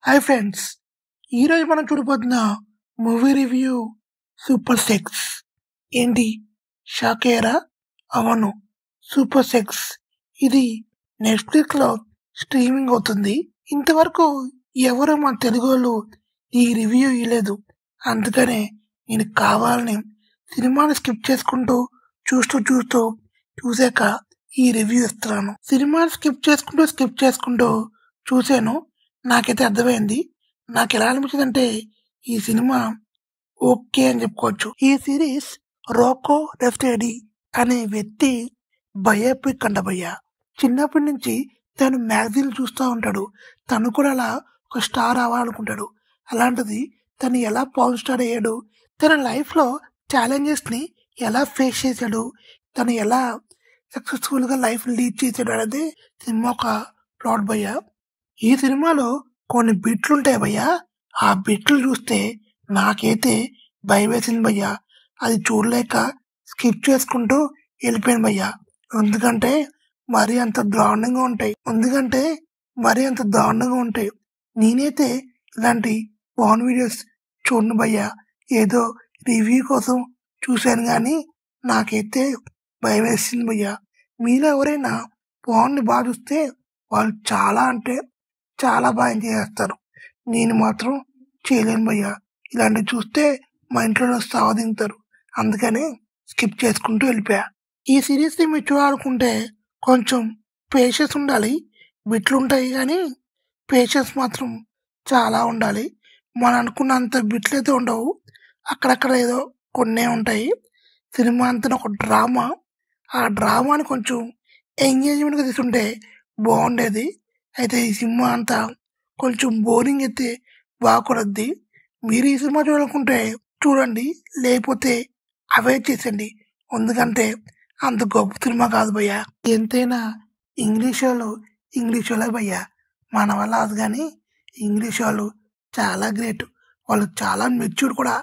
Hi friends, ఈరోజు మనం చూడబోతున్న movie review super sex. ఏంటి షాక్ అయ్యారా? అవును, సూపర్ సెక్స్ ఇది నెట్ఫ్లిక్స్లో స్ట్రీమింగ్ అవుతుంది. ఇంతవరకు ఎవరు మన తెలుగు వాళ్ళు ఈ రివ్యూ ఇవ్వలేదు. అందుకనే నేను కావాలని సినిమాని స్కిప్ చేసుకుంటూ చూసాక ఈ రివ్యూ ఇస్తున్నాను. సినిమాని స్కిప్ చేసుకుంటూ చూశాను. నాకైతే అర్థమైంది. నాకు ఎలా అనిపించింది అంటే ఈ సినిమా ఓకే అని చెప్పుకోవచ్చు. ఈ సిరీస్ రోకో రెఫ్టెడీ అనే వ్యక్తి బయోపిక్ అంట భయ్య. చిన్నప్పటి నుంచి తను మ్యాగజైన్ చూస్తూ ఉంటాడు. తను కూడా అలా ఒక స్టార్ అవ్వాలనుకుంటాడు. అలాంటిది తను ఎలా పవర్ స్టార్ అయ్యాడు, తన లైఫ్లో ఛాలెంజెస్ని ఎలా ఫేస్ చేశాడు, తను ఎలా సక్సెస్ఫుల్గా లైఫ్ లీడ్ చేశాడు అనేది సినిమా ఒక ప్లాట్ భయ్య. ఈ సినిమాలో కొన్ని బిట్లు ఉంటాయి భయ్యా. ఆ బిట్లు చూస్తే నాకైతే భయం వేసింది భయ్యా. అది చూడలేక స్కిప్ చేసుకుంటూ వెళ్ళిపోయాను భయ్యా. ఎందుకంటే మరీ అంత దారుణంగా ఉంటాయి. నేనైతే ఇలాంటి పాన్ వీడియోస్ చూడను భయ్యా. ఏదో రివ్యూ కోసం చూశాను కానీ నాకైతే భయం వేసింది భయ్యా. మీలో ఎవరైనా పాన్ని బాగా చూస్తే వాళ్ళు చాలా బాగా ఎంజాయ్ చేస్తారు. నేను మాత్రం చేయలేను భయ్యా. ఇలాంటివి చూస్తే మా ఇంట్లో సావదింగుతారు. అందుకనే స్కిప్ చేసుకుంటూ వెళ్ళిపోయా. ఈ సిరీస్ని మీరు చూడాలనుకుంటే కొంచెం పేషెన్స్ ఉండాలి. బిట్లు ఉంటాయి కానీ పేషెన్స్ మాత్రం చాలా ఉండాలి. మనం అనుకున్నంత బిట్లు అయితే ఉండవు. అక్కడక్కడ ఏదో కొన్నే ఉంటాయి. సినిమా అంతా ఒక డ్రామా. ఆ డ్రామాని కొంచెం ఎంగేజ్మెంట్గా తీసుంటే బాగుండేది. అయితే ఈ సినిమా అంతా కొంచెం బోరింగ్ అయితే బాగుపడద్ది. మీరు ఈ సినిమా చూడాలనుకుంటే చూడండి, లేకపోతే అవాయిడ్ చేసండి. ఎందుకంటే అంత గొప్ప సినిమా కాదు భయ్యా. ఎంతైనా ఇంగ్లీష్ వాళ్ళే భయ్యా. మన వల్ల అది కానీ ఇంగ్లీష్ వాళ్ళు చాలా గ్రేట్. వాళ్ళు చాలా మెచ్యూర్డ్ కూడా.